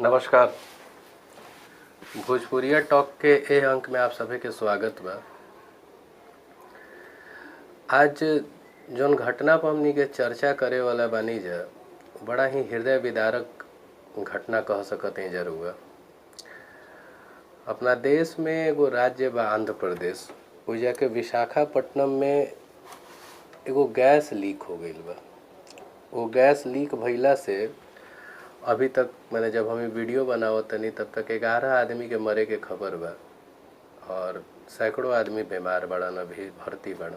नमस्कार। भोजपुरिया टॉक के ए अंक में आप सभी के स्वागत बा। आज जौन घटना पर हमनी के चर्चा करे वाला बानी जा, बड़ा ही हृदय विदारक घटना कह सकते हैं जरूर। अपना देश में एगो राज्य बा आंध्र प्रदेश, वो जाके विशाखापट्टनम में एगो गैस लीक हो गईल बा। वो गैस लीक भइला से अभी तक मैंने जब हमें वीडियो बनावत तनी तब तक 11 आदमी के मरे के खबर बा और सैकड़ों आदमी बीमार बड़न, अभी भर्ती बड़न।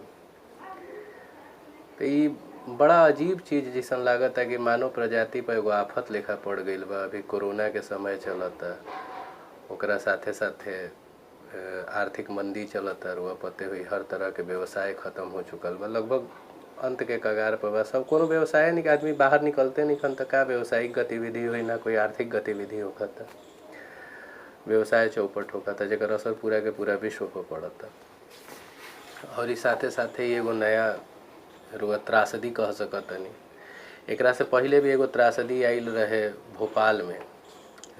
तो ये बड़ा अजीब चीज़ जैसन लागत है कि मानव प्रजाति पर एगो आफत लेखा पड़ गईल बा। अभी कोरोना के समय चलता, ओकरा साथे साथे आर्थिक मंदी चलता, रुआ पते हुई हर तरह के व्यवसाय खत्म हो चुकल बा, लगभग अंत के कगार पर बा। सब कोनो व्यवसाय नहीं, आदमी बाहर निकलते नहीं खन, तो का व्यावसायिक गतिविधि हुई, ना कोई आर्थिक गतिविधि होता, व्यवसाय चौपट होता, जेकर असर पूरा के पूरा विश्व पर पड़ता। और इस साथे साथे ही एगो नया रुआ त्रासदी कह सकतनी। एकरा से पहले भी एगो त्रासदी आइल रहे भोपाल में,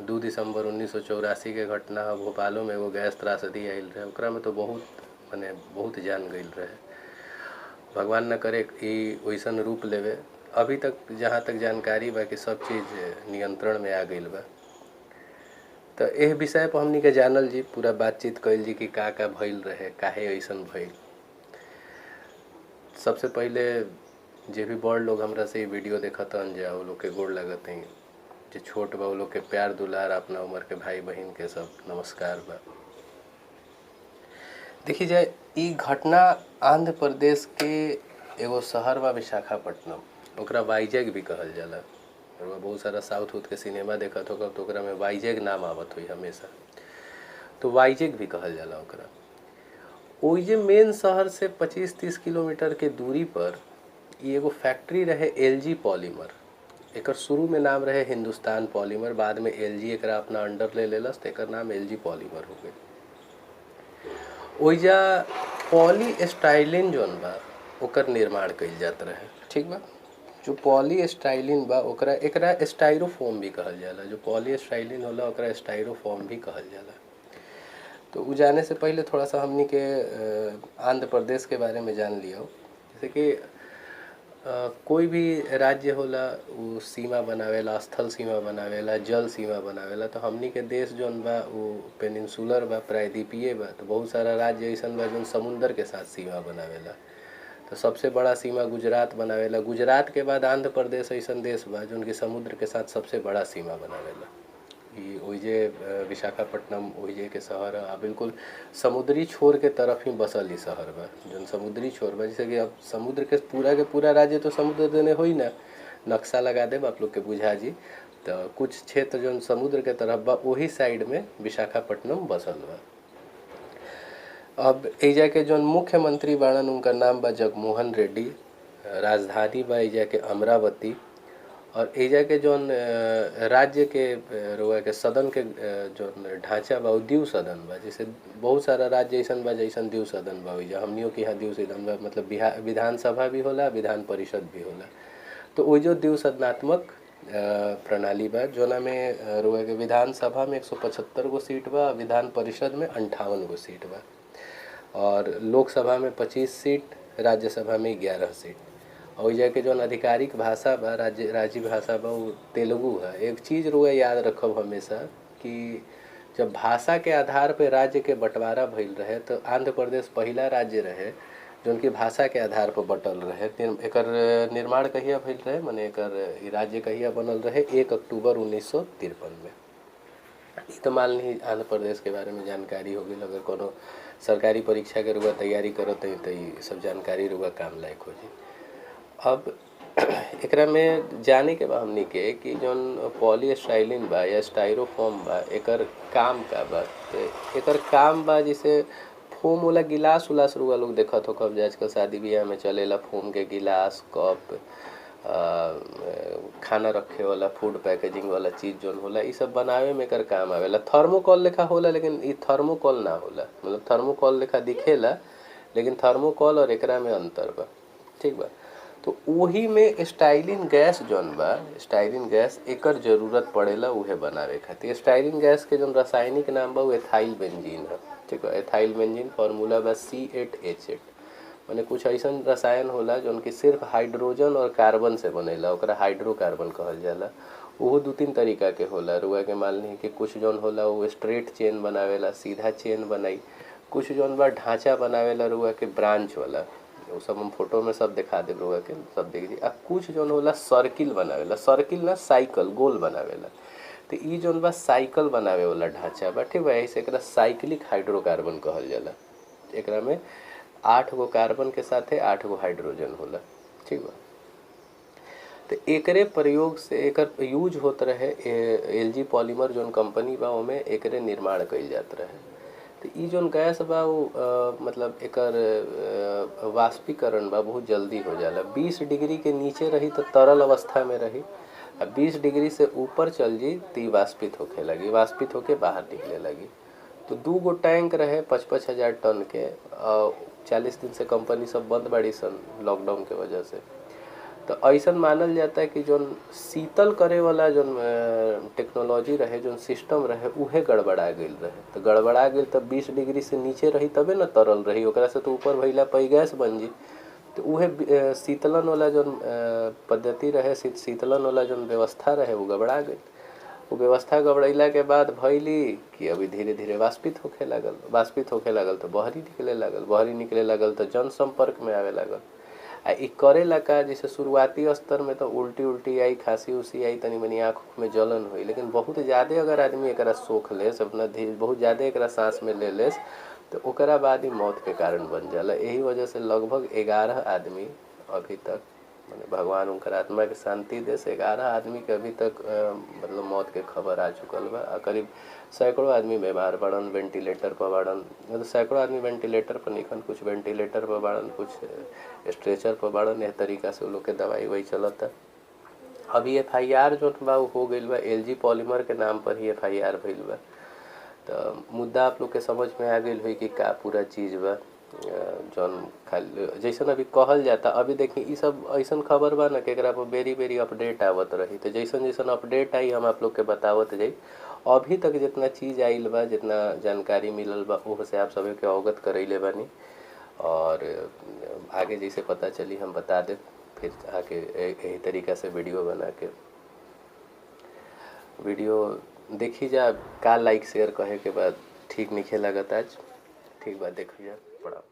2 दिसंबर 1984 के घटना है। भोपालों में एगो गैस त्रासदी आइल रहे, ओकरा में तो बहुत जान गईल रहे। भगवान न करे कि वैसन रूप लेवे। अभी तक जहाँ तक जानकारी बा कि सब चीज़ नियंत्रण में आ गईल बा। तो एह विषय पर हमनी के जानल जी, पूरा बातचीत कइल जी कि का भइल रहे, काहे ऐसन भइल। सबसे पहले जे भी बड़ लोग हमरा से वीडियो देखतन जा, वो लोग के गोड़ लगत हैं। जो छोट बा वो लोग के प्यार दुलार, अपना उम्र के भाई बहन के सब नमस्कार बा। देखी जाए, ई घटना आंध्र प्रदेश के एगो शहर बा विशाखापट्टनम, ओकरा वाइजैग भी कहल जाला। और बहुत सारा साउथ के सिनेमा देखत होगा तो ओकरा में वाइजैग नाम आवत हुई हमेशा, तो वाइजैग भी कहल जाला ओकरा। ओइजे मेन शहर से 25-30 किलोमीटर के दूरी पर ये एगो फैक्ट्री रहे, एलजी पॉलीमर। एकर शुरू में नाम रहे हिंदुस्तान पॉलीमर, बाद में एलजी एकरा अपना अंडर ले लेलस, तो एकर नाम एलजी पॉलीमर हो गई। ओइजा पॉलीस्टाइलिन जौन बा ओकर निर्माण कइल जात रहे, ठीक बा। जो पॉलीस्टाइलिन बा ओकरा एकरा स्टाइरोफोम भी कहल जाला। जो पॉलीस्टाइलिन होला ओकरा स्टाइरोफोम भी कहल जाला। तो उ जाने से पहले थोड़ा सा हमनी के आंध्र प्रदेश के बारे में जान लियो। जैसे कि कोई भी राज्य होला वो सीमा बनावेला, स्थल सीमा बनावेला, जल सीमा बनावेला। तो हमनी के देश जौन बा वो पेनिनसुलर बा, प्रायद्वीपीय बा। तो बहुत सारा राज्य ऐसन बा जौन समुंदर के साथ सीमा बनावेला। तो सबसे बड़ा सीमा गुजरात बनावेला। गुजरात के बाद आंध्र प्रदेश ऐसन देश बा जौन की समुद्र के साथ सबसे बड़ा सीमा बनावेला। ई ओइजे विशाखापट्टनम ओइजे के शहर है, बिल्कुल समुद्री छोर के तरफ ही बसल ही शहर बा। जौन समुद्री छोर बा, जैसे कि अब समुद्र के पूरा राज्य तो समुद्र देने होई ना, नक्शा लगा देब आप लोग के बुझा जी। तो कुछ क्षेत्र जौन समुद्र के तरफ बा वही साइड में विशाखापट्टनम बसल बा। अब एजा के जौन मुख्यमंत्री बाड़न उनका नाम बा जगमोहन रेड्डी। राजधानी बा एजा के अमरावती। और एजा के जौन राज्य के रुआ के सदन के जौन ढांचा बा दीव सदन बा। जैसे बहुत सारा राज्य ऐसन बा जैसन दीव सदन बा, ओइजा हमनियों के यहाँ दीव सदन बा, मतलब विधानसभा भी होला, विधान परिषद भी होला। तो ओइजो दीव सदनात्मक प्रणाली बा, जोना में रुआ के विधानसभा में 175 गो सीट बा, विधान परिषद में 58 गो सीट बा, और लोकसभा में 25 सीट, राज्यसभा में 11 सीट। और जाके जौन आधिकारिक भाषा बा, राज्य भाषा बा, वो तेलुगु है। एक चीज़ रुआ याद रखब हमेशा कि जब भाषा के आधार पर राज्य के बंटवारा भइल रहे, तो आंध्र प्रदेश पहला राज्य रहे जौन की भाषा के आधार पर बटल रहे। एकर निर्माण कहिया भइल रहे, माने एकर राज्य कहिया बनल रहे, 1 अक्टूबर 1953 में। ई तो मान ली आंध्र प्रदेश के बारे में जानकारी हो गई। अगर कोनो सरकारी परीक्षा के रुआ तैयारी करत है तो ये सब जानकारी रुआ काम लायक हो जी। अब एकरा में जाने के बा हमनी के कि जौन पॉलीस्टाइलिन बा या स्टाइरोफोम बा, एकर काम का बा। एकर काम बा जैसे फोम वाला गिलास उलास रुआ लोग देखत हो कब, आजकल शादी ब्याह में चलेला फोम के गिलास, कप, खाना रखे वाला, फूड पैकेजिंग वाला चीज़ जौन होला, ये सब बनावे में एकर काम आवेला। थर्मोकोल लेखा होला, लेकिन ये थर्मोकोल ना होला। मतलब थर्मोकोल लेखा दिखेला, लेकिन थर्मोकोल और एकरा में अंतर बा, ठीक बा। तो वही में स्टाइलिन गैस जौन बा, स्टाइलिन गैस एकर जरूरत पड़ेला उहे बनावे खातिर। स्टाइलिन गैस के जौन रासायनिक नाम बा वो एथाइल बेंजीन है, ठीक है। एथाइल बेंजीन फार्मूला बा C8H8। माने कुछ ऐसा रसायन होला जौन कि सिर्फ हाइड्रोजन और कार्बन से बनेला, ओकरा हाइड्रोकार्बन कहल जाला। वो दो तीन तरीका के होला। रुआ के मान ली कि कुछ जौन होला वो स्ट्रेट चेन बनावेला, सीधा चेन बनाई। कुछ जौन बा ढांचा बनावेला रुआ के ब्रांच वाला, वो सब हम फोटो में सब दिखा दे रुआ के, सब देख ली। कुछ जौन होला सर्किल बनावेला, सर्किल ना साइकिल गोल बनावेला। तो ई जौन बा साइकिल बनावे वाला ढांचा बा, ठीक बा। ऐसे एकरा साइक्लिक हाइड्रोकार्बन कहल जाला। एकरा में 8 गो कार्बन के साथे 8 गो हाइड्रोजन होला, ठीक बा। तो एकरे प्रयोग से एकर यूज होत रहे LG पॉलीमर जौन कंपनी बा ओमे एकरे निर्माण कइल जात रहे। तो ई जौन गैस बा वो मतलब एकर वाष्पीकरण बा बहुत जल्दी हो जाला। 20 डिग्री के नीचे रही तो तरल अवस्था में रही, आ 20 डिग्री से ऊपर चल जी तो ई वाष्पित होखे लगी, वाष्पित होके बाहर निकले लगी। तो 2 गो टैंक रहे 55 हजार टन के। 40 दिन से कंपनी सब बंद बाड़ी सन लॉकडाउन के वजह से। तो ऐसा मानल जाता है कि जौन शीतल करे वाला जौन टेक्नोलॉजी रहे, जौन सिस्टम रहे, उहे गड़बड़ा गई रहे। तो गड़बड़ा गई तब 20 डिग्री से नीचे रही तबे न तरल रही, ओकरा से तो ऊपर भइला पई गैस बन जी। तो उहे शीतलन वाला जौन पद्धति रहे, शीतलन वाला जौन व्यवस्था रहे वो गड़बड़ा गई। वो व्यवस्था गड़बड़ैला के बाद भइली कि अभी धीरे धीरे वाष्पित होखे लागल, वाष्पित होखे लागल तो बहरी निकले लागल, बहरी निकले लागल तो जनसंपर्क में आवे लागल। आ ई करेला का, जैसे शुरुआती स्तर में तो उल्टी आई, खांसी उसी आई, तनी मनी आँख में जलन हुई। लेकिन बहुत ज़्यादा अगर आदमी एकरा सोख लेस, अपना धीरे बहुत ज़्यादा एकरा सांस में ले लेस तो ओकरा बाद ही मौत के कारण बन जाला। यही वजह से लगभग 11 आदमी अभी तक, माने भगवान उनकर आत्मा के शांति दे, 11 आदमी के अभी तक मतलब मौत के खबर आ चुकल बा। करीब सैकड़ों आदमी बीमार पड़न, वेंटिलेटर पर बाड़न। मतलब सैकड़ों आदमी वेंटिलेटर पर निकन, कुछ वेंटिलेटर पर बाड़न, कुछ स्ट्रेचर पर बाड़न। इस तरीका से वो लोग के दवाई वही चलता। अभी FIR जो बा हो गई बा LG पॉलीमर के नाम पर ही FIR भइल बा। तो मुद्दा आप लोग के समझ में आ गई हुई कि का पूरा चीज़ बा। जौन खाली जैसन अभी कहल जाता, अभी देखी ई सब ऐसा खबर बा ना कि एकरा पर बेरी बेरी अपडेट आवत रही। तो जैसन जैसन अपडेट आई हम आप लोग के बतावत जाई। अभी तक जितना चीज़ आइल बा, जितना जानकारी मिलल बा, वो से आप सभी के अवगत करैले बानी। और आगे जैसे पता चली हम बता दे, फिर आके यही तरीका से वीडियो बना के वीडियो देखी जा। का लाइक शेयर कहे के बाद ठीक नहीं लगता आज, ठीक बात देखिए बड़ा।